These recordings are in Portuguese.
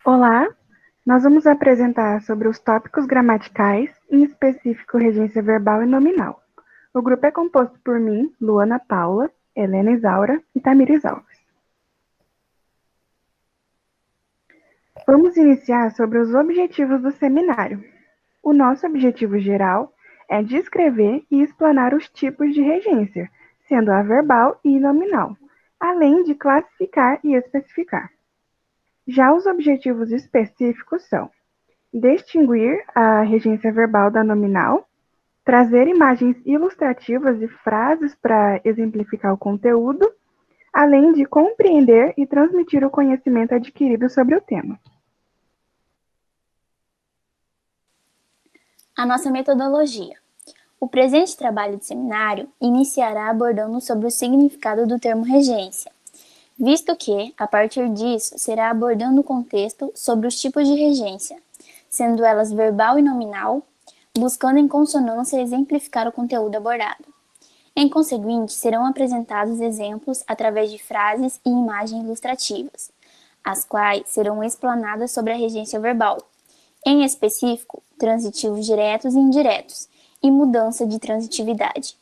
Olá, nós vamos apresentar sobre os tópicos gramaticais, em específico regência verbal e nominal. O grupo é composto por mim, Luana Paula, Helena Isaura e Tamires Alves. Vamos iniciar sobre os objetivos do seminário. O nosso objetivo geral é descrever e explanar os tipos de regência, sendo a verbal e nominal, além de classificar e especificar. Já os objetivos específicos são distinguir a regência verbal da nominal, trazer imagens ilustrativas e frases para exemplificar o conteúdo, além de compreender e transmitir o conhecimento adquirido sobre o tema. A nossa metodologia. O presente trabalho de seminário iniciará abordando sobre o significado do termo regência, visto que, a partir disso, será abordando o contexto sobre os tipos de regência, sendo elas verbal e nominal, buscando em consonância exemplificar o conteúdo abordado. Em conseguinte, serão apresentados exemplos através de frases e imagens ilustrativas, as quais serão explanadas sobre a regência verbal, em específico, transitivos diretos e indiretos, e mudança de transitividade.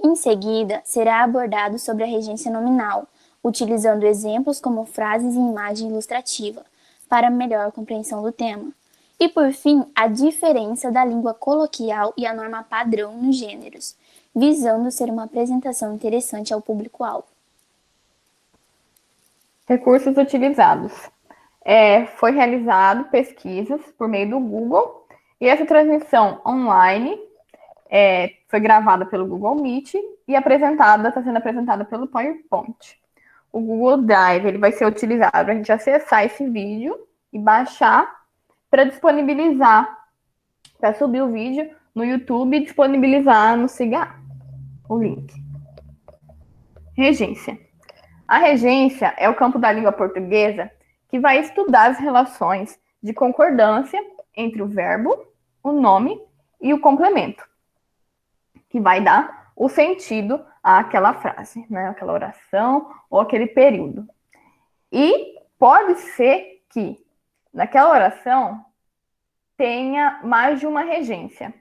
Em seguida, será abordado sobre a regência nominal, utilizando exemplos como frases e imagem ilustrativa, para melhor compreensão do tema. E por fim, a diferença da língua coloquial e a norma padrão nos gêneros, visando ser uma apresentação interessante ao público-alvo. Recursos utilizados. Foi realizado pesquisas por meio do Google e essa transmissão online foi gravada pelo Google Meet e está sendo apresentada pelo PowerPoint. O Google Drive ele vai ser utilizado para a gente acessar esse vídeo e baixar para disponibilizar, para subir o vídeo no YouTube e disponibilizar no SIGA, o link. Regência. A regência é o campo da língua portuguesa que vai estudar as relações de concordância entre o verbo, o nome e o complemento, que vai dar o sentido àquela frase, né? Aquela oração ou aquele período. E pode ser que naquela oração tenha mais de uma regência,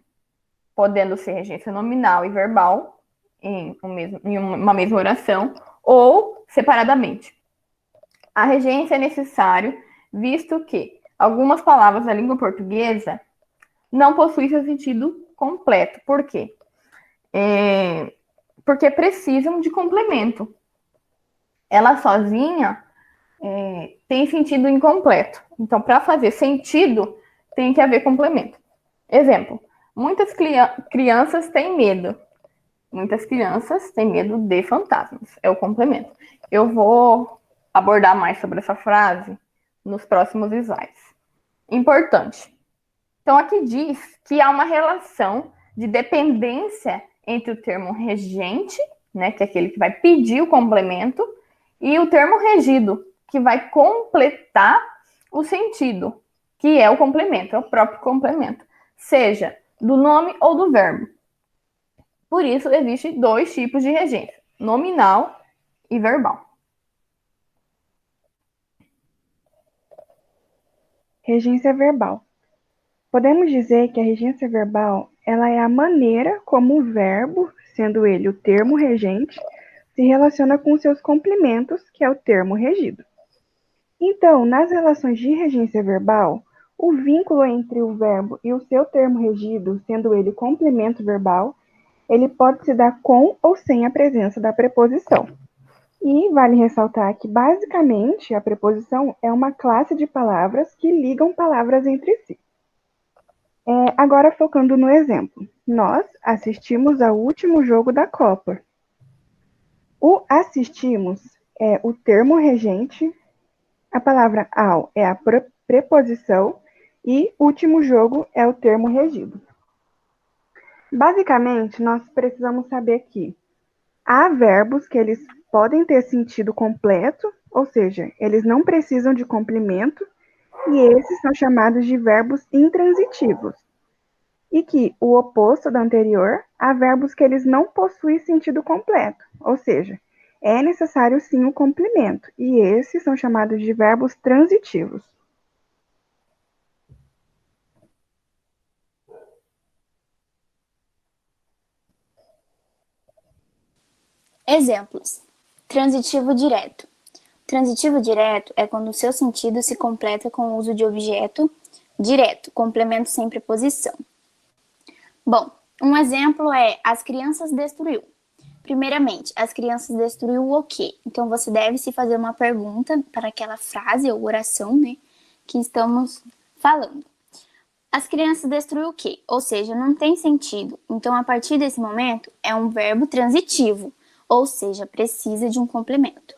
podendo ser regência nominal e verbal em uma mesma oração ou separadamente. A regência é necessário, visto que algumas palavras da língua portuguesa não possuem seu sentido completo. Por quê? Porque precisam de complemento. Ela sozinha tem sentido incompleto. Então, para fazer sentido, tem que haver complemento. Exemplo, muitas crianças têm medo. Muitas crianças têm medo de fantasmas. É o complemento. Eu vou abordar mais sobre essa frase nos próximos slides. Importante. Então, aqui diz que há uma relação de dependência entre o termo regente, né, que é aquele que vai pedir o complemento, e o termo regido, que vai completar o sentido, que é o complemento, é o próprio complemento, seja do nome ou do verbo. Por isso, existem dois tipos de regência, nominal e verbal. Regência verbal. Podemos dizer que a regência verbal ela é a maneira como o verbo, sendo ele o termo regente, se relaciona com seus complementos, que é o termo regido. Então, nas relações de regência verbal, o vínculo entre o verbo e o seu termo regido, sendo ele complemento verbal, ele pode se dar com ou sem a presença da preposição. E vale ressaltar que, basicamente, a preposição é uma classe de palavras que ligam palavras entre si. Agora, focando no exemplo. Nós assistimos ao último jogo da Copa. O assistimos é o termo regente, a palavra ao é a preposição e último jogo é o termo regido. Basicamente, nós precisamos saber que há verbos que eles podem ter sentido completo, ou seja, eles não precisam de complemento, e esses são chamados de verbos intransitivos. E que o oposto do anterior, há verbos que eles não possuem sentido completo, ou seja, é necessário sim o complemento, e esses são chamados de verbos transitivos. Exemplos. Transitivo direto. Transitivo direto é quando o seu sentido se completa com o uso de objeto direto, complemento sem preposição. Bom, um exemplo é as crianças destruiu. Primeiramente, as crianças destruiu o quê? Então, você deve se fazer uma pergunta para aquela frase ou oração, né, que estamos falando. As crianças destruiu o quê? Ou seja, não tem sentido. Então, a partir desse momento, é um verbo transitivo, ou seja, precisa de um complemento.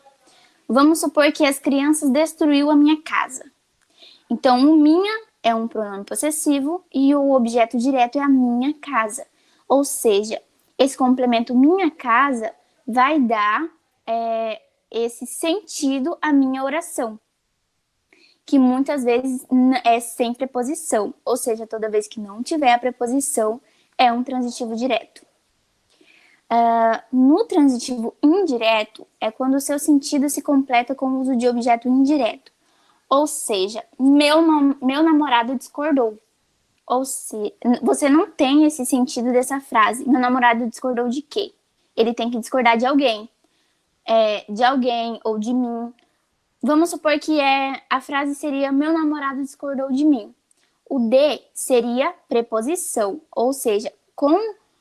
Vamos supor que as crianças destruiu a minha casa. Então, o minha é um pronome possessivo e o objeto direto é a minha casa. Ou seja, esse complemento minha casa vai dar esse sentido à minha oração, que muitas vezes é sem preposição, ou seja, toda vez que não tiver a preposição, é um transitivo direto. No transitivo indireto, é quando o seu sentido se completa com o uso de objeto indireto. Ou seja, meu namorado discordou. Ou se você não tem esse sentido dessa frase. Meu namorado discordou de quê? Ele tem que discordar de alguém. De alguém ou de mim. Vamos supor que a frase seria meu namorado discordou de mim. O de seria preposição, ou seja, com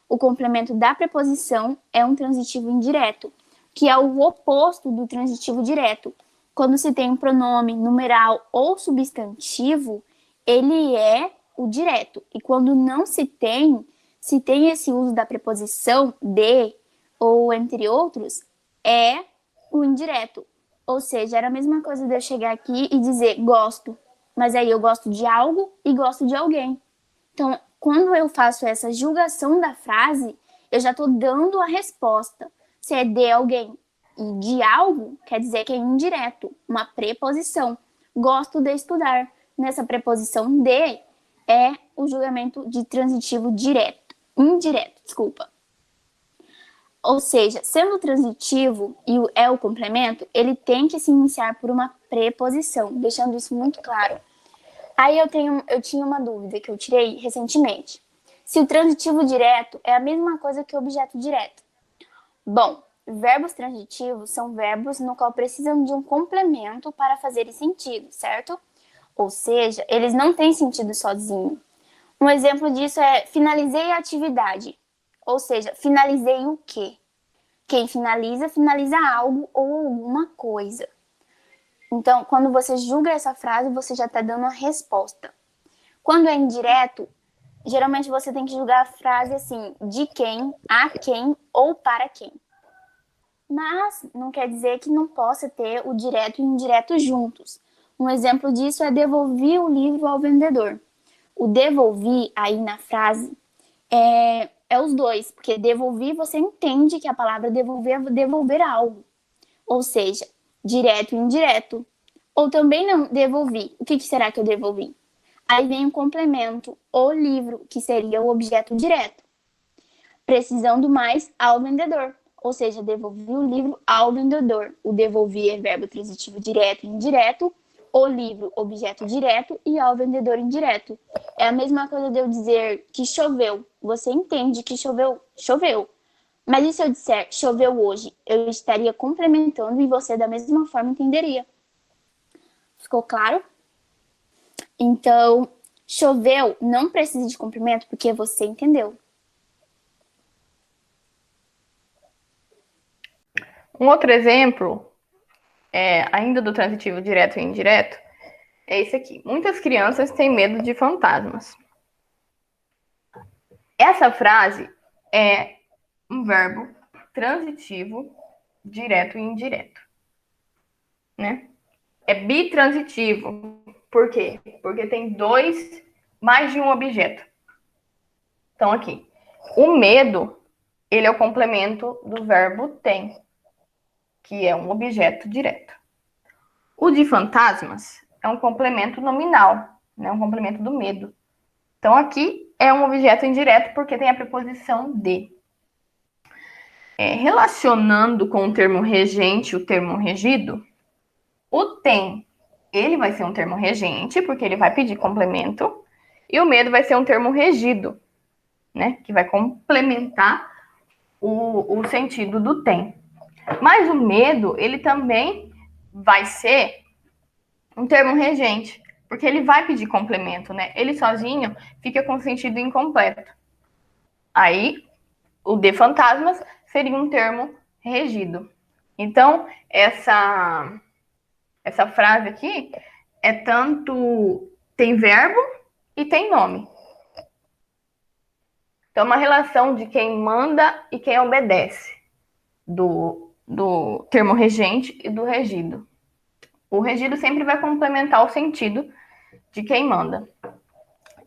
o complemento da preposição é um transitivo indireto, que é o oposto do transitivo direto. Quando se tem um pronome numeral ou substantivo, ele é o direto. E quando não se tem esse uso da preposição de ou entre outros, é o indireto. Ou seja, era a mesma coisa de eu chegar aqui e dizer gosto, mas aí eu gosto de algo e gosto de alguém. Então, quando eu faço essa julgação da frase, eu já estou dando a resposta. Se é de alguém e de algo, quer dizer que é indireto, uma preposição. Gosto de estudar. Nessa preposição de é o julgamento de transitivo indireto. Ou seja, sendo transitivo e é o complemento, ele tem que se iniciar por uma preposição, deixando isso muito claro. Aí eu tinha uma dúvida que eu tirei recentemente. Se o transitivo direto é a mesma coisa que o objeto direto. Bom, verbos transitivos são verbos no qual precisam de um complemento para fazerem sentido, certo? Ou seja, eles não têm sentido sozinho. Um exemplo disso é finalizei a atividade. Ou seja, finalizei o quê? Quem finaliza, finaliza algo ou alguma coisa. Então, quando você julga essa frase, você já está dando a resposta. Quando é indireto, geralmente você tem que julgar a frase assim, de quem, a quem ou para quem. Mas não quer dizer que não possa ter o direto e o indireto juntos. Um exemplo disso é devolvi o livro ao vendedor. O devolvi aí na frase é os dois, porque devolvi você entende que a palavra devolver é devolver algo. Ou seja, direto e indireto. Ou também não, devolvi. O que será que eu devolvi? Aí vem o complemento, o livro, que seria o objeto direto. Precisando mais ao vendedor. Ou seja, devolvi o livro ao vendedor. O devolvi é verbo transitivo direto e indireto. O livro, objeto direto, e ao vendedor indireto. É a mesma coisa de eu dizer que choveu. Você entende que choveu? Choveu. Mas e se eu disser choveu hoje? Eu estaria complementando e você da mesma forma entenderia. Ficou claro? Então, choveu não precisa de complemento porque você entendeu. Um outro exemplo, ainda do transitivo direto e indireto, é esse aqui. Muitas crianças têm medo de fantasmas. Essa frase é um verbo transitivo direto e indireto, né? É bitransitivo. Por quê? Porque tem mais de um objeto. Então, aqui, o medo, ele é o complemento do verbo tem, que é um objeto direto. O de fantasmas é um complemento nominal, né? Um complemento do medo. Então, aqui é um objeto indireto porque tem a preposição de. Relacionando com o termo regente, o termo regido, o tem, ele vai ser um termo regente, porque ele vai pedir complemento, e o medo vai ser um termo regido, né? Que vai complementar o sentido do tem. Mas o medo, ele também vai ser um termo regente, porque ele vai pedir complemento, né? Ele sozinho fica com sentido incompleto. Aí, o de fantasmas seria um termo regido. Então, essa frase aqui é tanto tem verbo e tem nome. Então, uma relação de quem manda e quem obedece, do termo regente e do regido. O regido sempre vai complementar o sentido de quem manda.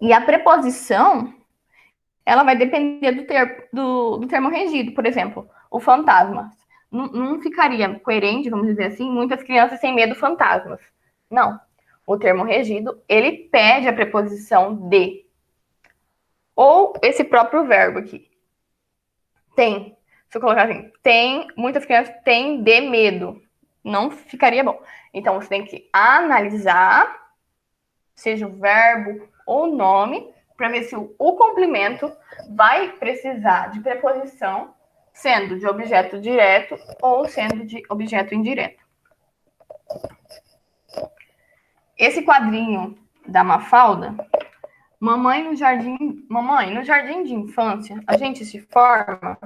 E a preposição, ela vai depender do termo regido. Por exemplo, o fantasma. Não ficaria coerente, vamos dizer assim, muitas crianças têm medo de fantasmas. Não. O termo regido, ele pede a preposição de. Ou esse próprio verbo aqui. Tem. Se eu colocar assim, tem, muitas crianças têm de medo. Não ficaria bom. Então, você tem que analisar, seja o verbo ou o nome, para ver se o complemento vai precisar de preposição, sendo de objeto direto ou sendo de objeto indireto. Esse quadrinho da Mafalda, mamãe, no jardim de infância, a gente se forma?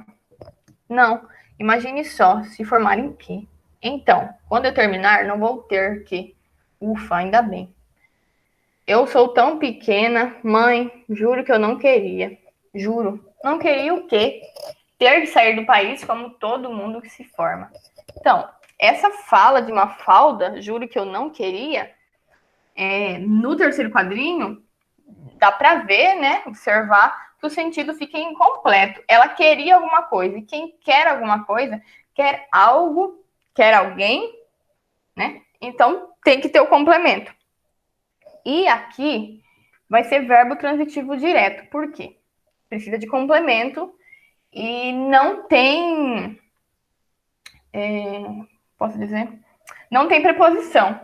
Não. Imagine só, se formar em quê? Então, quando eu terminar, não vou ter que. Ufa, ainda bem. Eu sou tão pequena, mãe, juro que eu não queria. Juro. Não queria o quê? Ter que sair do país como todo mundo que se forma. Então, essa fala de Mafalda, juro que eu não queria, no terceiro quadrinho, dá para ver, né, observar que o sentido fica incompleto. Ela queria alguma coisa, e quem quer alguma coisa, quer algo, quer alguém, né? Então, tem que ter o complemento. E aqui vai ser verbo transitivo direto. Por quê? Precisa de complemento e não tem... posso dizer? Não tem preposição.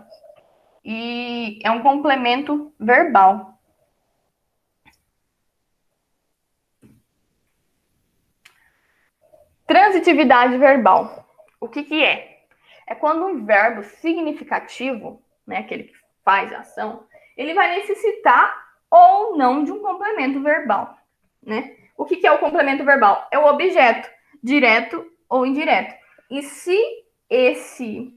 E é um complemento verbal. Transitividade verbal. O que é? É quando um verbo significativo, né, aquele que faz a ação, ele vai necessitar ou não de um complemento verbal, né? O que é o complemento verbal? É o objeto, direto ou indireto. E se esse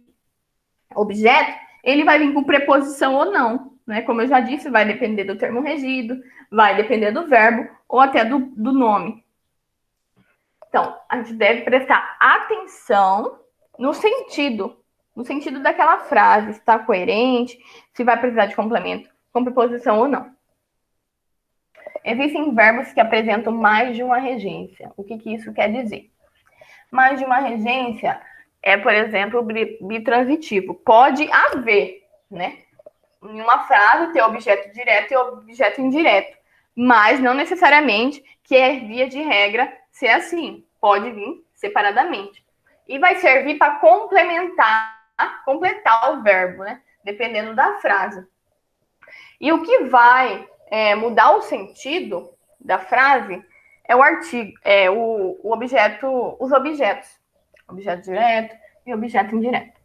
objeto, ele vai vir com preposição ou não, né? Como eu já disse, vai depender do termo regido, vai depender do verbo ou até do nome. Então, a gente deve prestar atenção no sentido daquela frase, se está coerente, se vai precisar de complemento com preposição ou não. Existem verbos que apresentam mais de uma regência. O que isso quer dizer? Mais de uma regência é, por exemplo, bitransitivo. Pode haver, né? Em uma frase ter objeto direto e objeto indireto, mas não necessariamente que é via de regra ser assim. Pode vir separadamente. E vai servir para completar o verbo, né? Dependendo da frase. E o que vai mudar o sentido da frase é o artigo, o objeto, os objetos. Objeto direto e objeto indireto.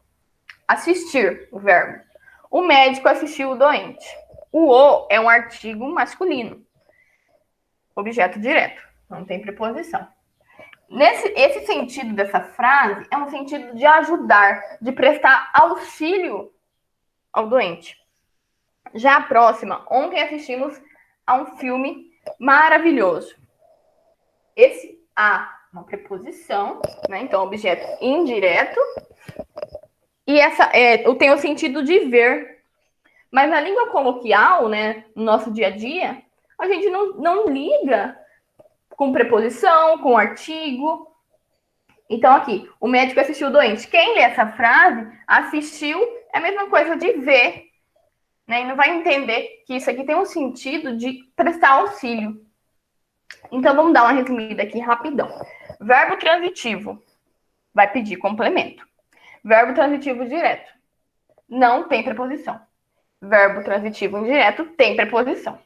Assistir, o verbo. O médico assistiu o doente. O é um artigo masculino. Objeto direto. Não tem preposição. Esse sentido dessa frase é um sentido de ajudar, de prestar auxílio ao doente. Já a próxima, ontem assistimos a um filme maravilhoso. Esse uma preposição, né? Então, objeto indireto. E essa tem o sentido de ver. Mas na língua coloquial, né, no nosso dia a dia, a gente não liga com preposição, com artigo. Então, aqui, o médico assistiu o doente. Quem lê essa frase, assistiu, é a mesma coisa de ver. Né? E não vai entender que isso aqui tem um sentido de prestar auxílio. Então, vamos dar uma resumida aqui rapidão. Verbo transitivo vai pedir complemento. Verbo transitivo direto não tem preposição. Verbo transitivo indireto tem preposição.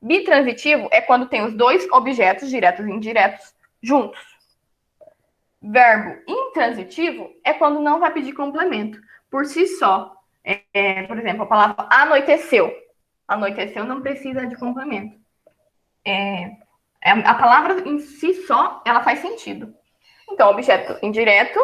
Bitransitivo é quando tem os dois objetos, diretos e indiretos, juntos. Verbo intransitivo é quando não vai pedir complemento por si só. Por exemplo, a palavra anoiteceu. Anoiteceu não precisa de complemento. A palavra em si só, ela faz sentido. Então, objeto indireto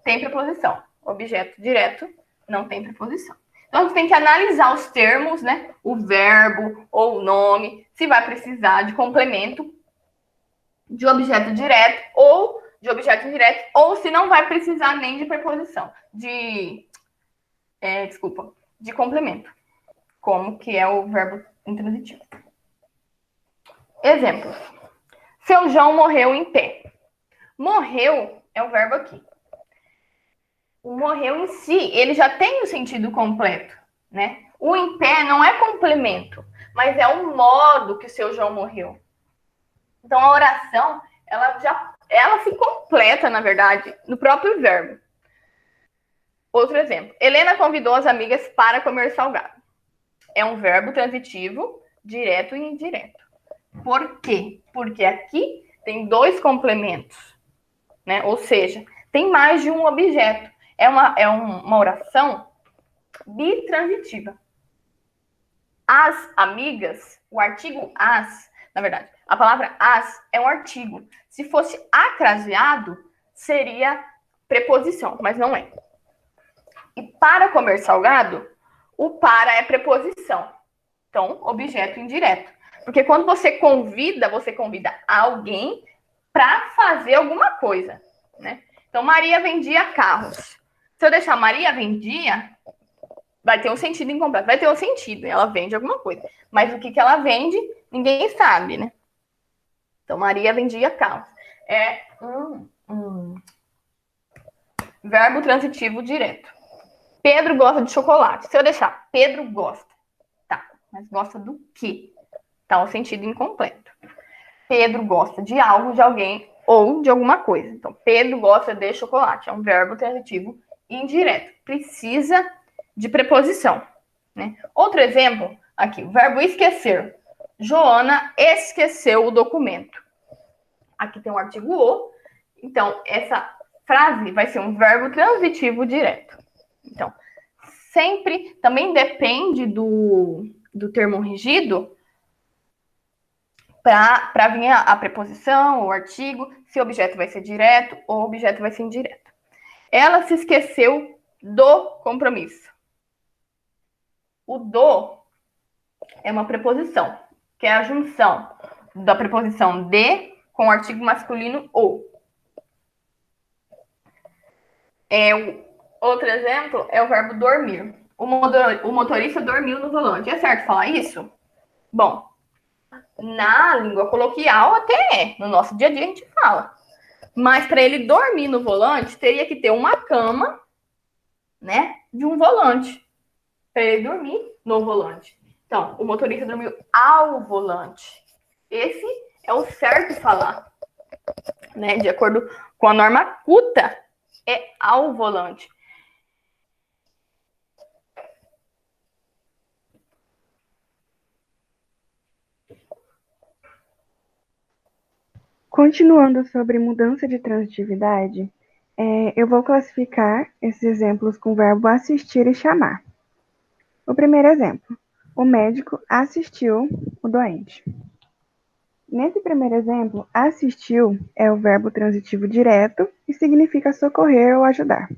tem preposição. Objeto direto não tem preposição. Então, a gente tem que analisar os termos, né? O verbo ou o nome, se vai precisar de complemento de objeto direto ou de objeto indireto, ou se não vai precisar nem de preposição, de complemento, como que é o verbo intransitivo. Exemplos. Seu João morreu em pé. Morreu é o verbo aqui. O morreu em si, ele já tem o sentido completo, né? O em pé não é complemento, mas é o modo que o seu João morreu. Então, a oração, ela se completa, na verdade, no próprio verbo. Outro exemplo. Helena convidou as amigas para comer salgado. É um verbo transitivo, direto e indireto. Por quê? Porque aqui tem dois complementos, né? Ou seja, tem mais de um objeto. É uma oração bitransitiva. As amigas, o artigo as, na verdade, a palavra as é um artigo. Se fosse acraseado, seria preposição, mas não é. E para comer salgado, o para é preposição. Então, objeto indireto. Porque quando você convida alguém para fazer alguma coisa, né? Então, Maria vendia carros. Se eu deixar Maria vendia, vai ter um sentido incompleto. Vai ter um sentido, ela vende alguma coisa. Mas o que ela vende, ninguém sabe, né? Então, Maria vendia carros. É um verbo transitivo direto. Pedro gosta de chocolate. Se eu deixar Pedro gosta, tá, mas gosta do quê? Tá um sentido incompleto. Pedro gosta de algo, de alguém ou de alguma coisa. Então, Pedro gosta de chocolate. É um verbo transitivo indireto. Precisa de preposição, né? Outro exemplo aqui, o verbo esquecer. Joana esqueceu o documento. Aqui tem um artigo o. Então, essa frase vai ser um verbo transitivo direto. Então, sempre também depende do termo rígido para vir a preposição, o artigo, se o objeto vai ser direto ou o objeto vai ser indireto. Ela se esqueceu do compromisso. O do é uma preposição, que é a junção da preposição de com o artigo masculino ou. Outro exemplo é o verbo dormir. O motorista dormiu no volante. É certo falar isso? Bom, na língua coloquial até é. No nosso dia a dia a gente fala. Mas para ele dormir no volante, teria que ter uma cama, né, de um volante. Para ele dormir no volante. Então, o motorista dormiu ao volante. Esse é o certo falar, né? De acordo com a norma culta, é ao volante. Continuando sobre mudança de transitividade, eu vou classificar esses exemplos com o verbo assistir e chamar. O primeiro exemplo, o médico assistiu o doente. Nesse primeiro exemplo, assistiu é o verbo transitivo direto e significa socorrer ou ajudar.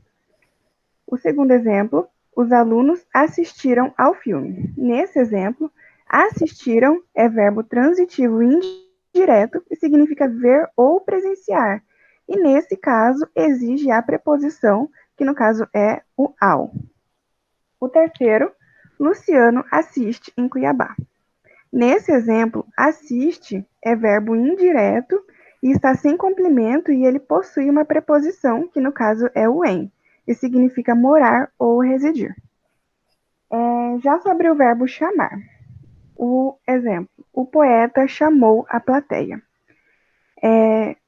O segundo exemplo, os alunos assistiram ao filme. Nesse exemplo, assistiram é verbo transitivo indireto e significa ver ou presenciar. E nesse caso, exige a preposição, que no caso é o ao. O terceiro, Luciano assiste em Cuiabá. Nesse exemplo, assiste é verbo indireto e está sem complemento e ele possui uma preposição, que no caso é o em, e significa morar ou residir. Já sobre o verbo chamar, o exemplo, o poeta chamou a plateia.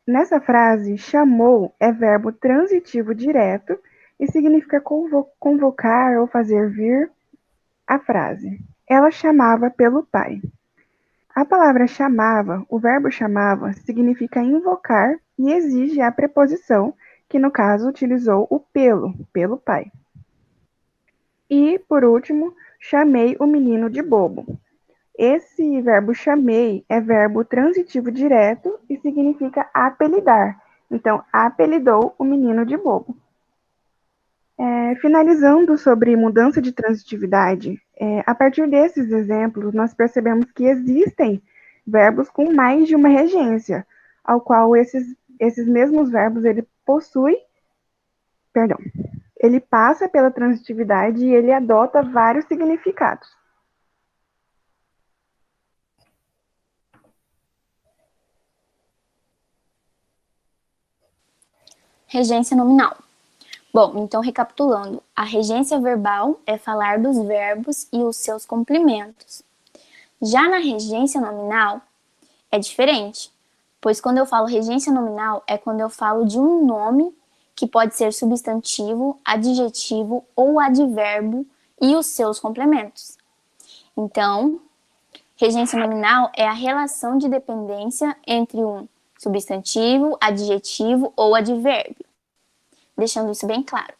Nessa frase, chamou é verbo transitivo direto e significa convocar ou fazer vir a frase. Ela chamava pelo pai. A palavra chamava, o verbo chamava, significa invocar e exige a preposição, que no caso utilizou o pelo pai. E, por último, chamei o menino de bobo. Esse verbo chamei é verbo transitivo direto e significa apelidar. Então, apelidou o menino de bobo. Finalizando sobre mudança de transitividade, a partir desses exemplos, nós percebemos que existem verbos com mais de uma regência, ao qual esses mesmos verbos ele passa pela transitividade e ele adota vários significados. Regência nominal. Bom, então recapitulando, a regência verbal é falar dos verbos e os seus complementos. Já na regência nominal é diferente, pois quando eu falo regência nominal é quando eu falo de um nome que pode ser substantivo, adjetivo ou advérbio e os seus complementos. Então, regência nominal é a relação de dependência entre um substantivo, adjetivo ou advérbio, deixando isso bem claro.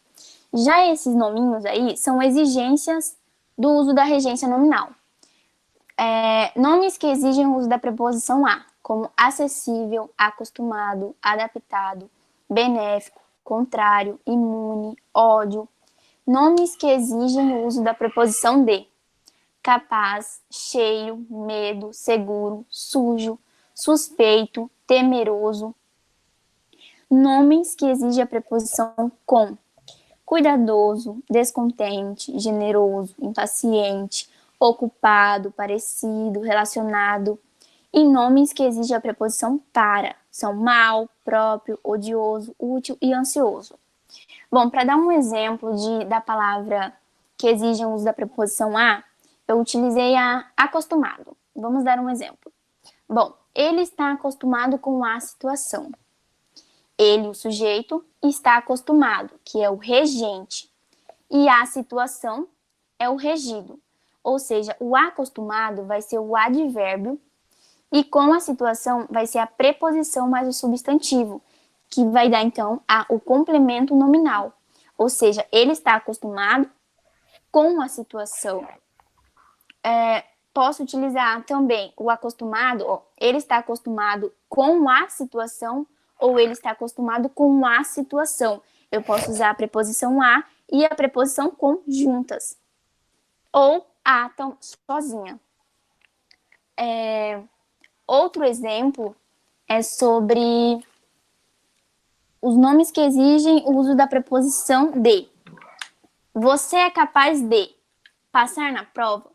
Já esses nominhos aí são exigências do uso da regência nominal. Nomes que exigem o uso da preposição a, como acessível, acostumado, adaptado, benéfico, contrário, imune, ódio. Nomes que exigem o uso da preposição de, capaz, cheio, medo, seguro, sujo, suspeito, temeroso. Nomes que exigem a preposição com, cuidadoso, descontente, generoso, impaciente, ocupado, parecido, relacionado. E nomes que exigem a preposição para, são mal, próprio, odioso, útil e ansioso. Bom, para dar um exemplo da palavra que exige o uso da preposição a, eu utilizei a acostumado. Vamos dar um exemplo. Bom, ele está acostumado com a situação. Ele, o sujeito, está acostumado, que é o regente. E a situação é o regido. Ou seja, o acostumado vai ser o advérbio e com a situação vai ser a preposição mais o substantivo, que vai dar, então, o complemento nominal. Ou seja, ele está acostumado com a situação. Posso utilizar também o acostumado, ele está acostumado com a situação ou ele está acostumado com a situação. Eu posso usar a preposição a e a preposição com juntas. Ou a sozinha. Outro exemplo é sobre os nomes que exigem o uso da preposição de. Você é capaz de passar na prova?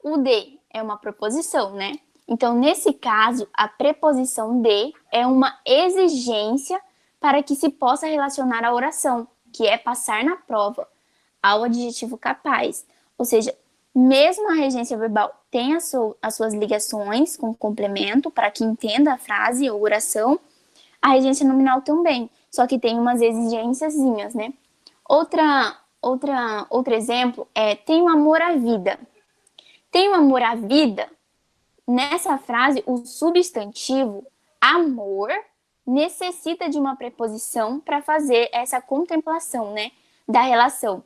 O de é uma preposição, né? Então, nesse caso, a preposição de é uma exigência para que se possa relacionar a oração, que é passar na prova, ao adjetivo capaz. Ou seja, mesmo a regência verbal tem as suas ligações com o complemento para que entenda a frase ou oração, a regência nominal também, só que tem umas exigênciazinhas, né? Outro exemplo é tenho amor à vida. Tenho amor à vida. Nessa frase, o substantivo amor necessita de uma preposição para fazer essa contemplação, né, da relação.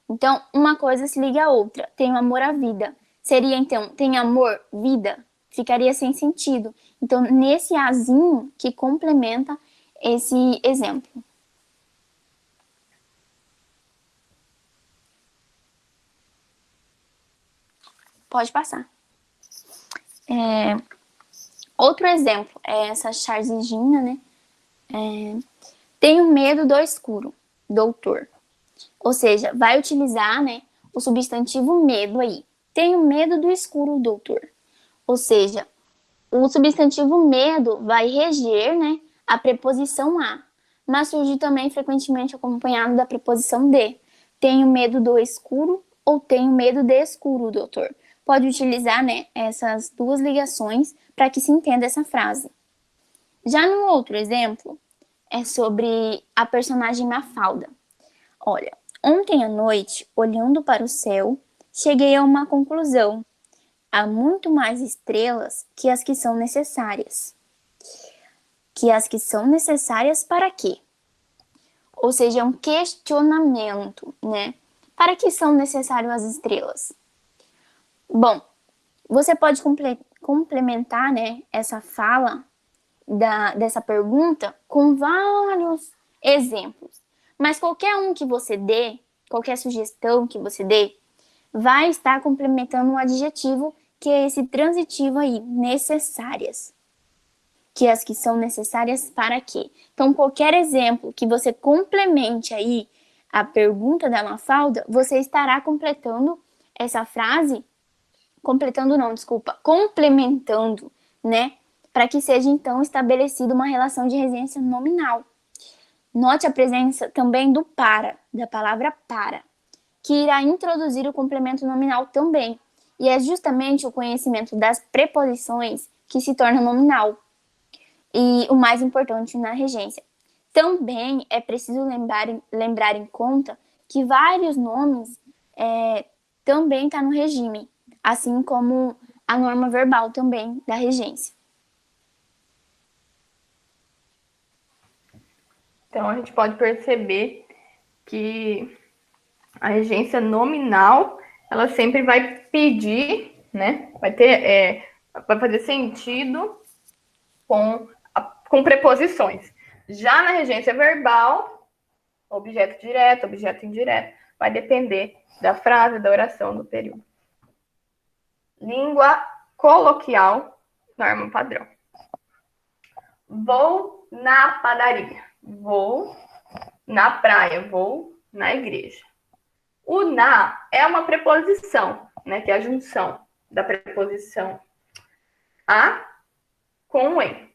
Então, uma coisa se liga à outra. Tenho amor à vida. Seria, então, tem amor, vida? Ficaria sem sentido. Então, nesse azinho que complementa esse exemplo. Pode passar. Outro exemplo é essa chargezinha, né? Tenho medo do escuro, doutor. Ou seja, vai utilizar, né, o substantivo medo aí. Tenho medo do escuro, doutor. Ou seja, o substantivo medo vai reger, né, a preposição a, mas surge também frequentemente acompanhado da preposição de. Tenho medo do escuro ou tenho medo de escuro, doutor. Pode utilizar, né, essas duas ligações para que se entenda essa frase. Já no outro exemplo, é sobre a personagem Mafalda. Olha, ontem à noite, olhando para o céu, cheguei a uma conclusão. Há muito mais estrelas que as que são necessárias. que as que são necessárias para quê? Ou seja, é um questionamento, né? Para que são necessárias as estrelas? Bom, você pode complementar, né, essa fala dessa pergunta com vários exemplos. Mas qualquer um que você dê, qualquer sugestão que você dê, vai estar complementando um adjetivo que é esse transitivo aí, necessárias. Que as que são necessárias para quê? Então, qualquer exemplo que você complemente aí a pergunta da Mafalda, você estará completando essa frase, complementando, né? Para que seja, então, estabelecida uma relação de regência nominal. Note a presença também do para, da palavra para, que irá introduzir o complemento nominal também. E é justamente o conhecimento das preposições que se torna nominal. E o mais importante na regência. Também é preciso lembrar em conta que vários nomes também estão no regime, assim como a norma verbal também da regência. Então, a gente pode perceber que a regência nominal, ela sempre vai pedir, né? Vai fazer sentido com preposições. Já na regência verbal, objeto direto, objeto indireto, vai depender da frase, da oração, do período. Língua coloquial, norma padrão. Vou na padaria, vou na praia, vou na igreja. O na é uma preposição, né, que é a junção da preposição a com o em.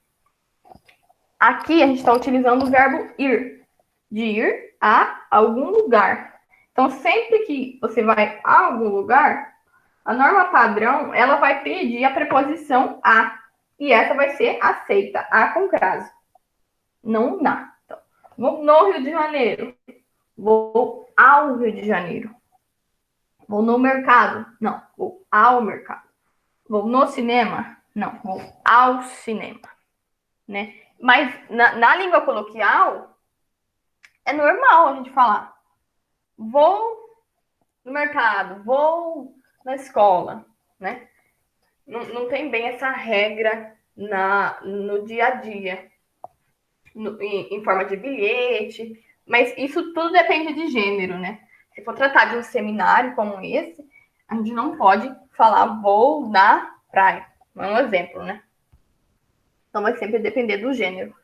Aqui a gente está utilizando o verbo ir, de ir a algum lugar. Então, sempre que você vai a algum lugar, a norma padrão, ela vai pedir a preposição a. E essa vai ser aceita, a com crase, não na. Então, vou no Rio de Janeiro. Vou ao Rio de Janeiro. Vou no mercado. Não, vou ao mercado. Vou no cinema. Não, vou ao cinema. Né? Mas na língua coloquial, é normal a gente falar. Vou no mercado, vou na escola, né? Não tem bem essa regra no dia a dia, em forma de bilhete, mas isso tudo depende de gênero, né? Se for tratar de um seminário como esse, a gente não pode falar vou na praia. Não é um exemplo, né? Então vai sempre depender do gênero.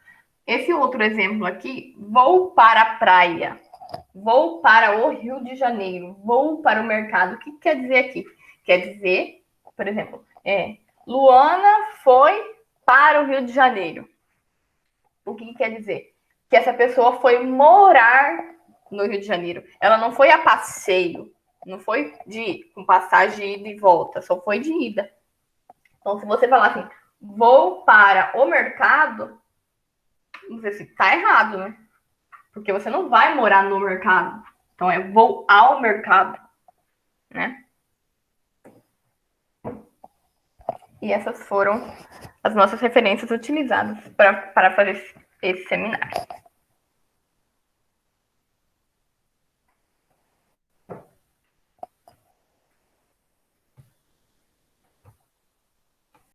Esse outro exemplo aqui, vou para a praia, vou para o Rio de Janeiro, vou para o mercado. O que quer dizer aqui? Quer dizer, por exemplo, Luana foi para o Rio de Janeiro. O que quer dizer? Que essa pessoa foi morar no Rio de Janeiro. Ela não foi a passeio, não foi com passagem de ida e volta, só foi de ida. Então, se você falar assim, vou para o mercado, não sei se está errado, né? Porque você não vai morar no mercado. Então, vou ao mercado, né? E essas foram as nossas referências utilizadas para fazer esse seminário.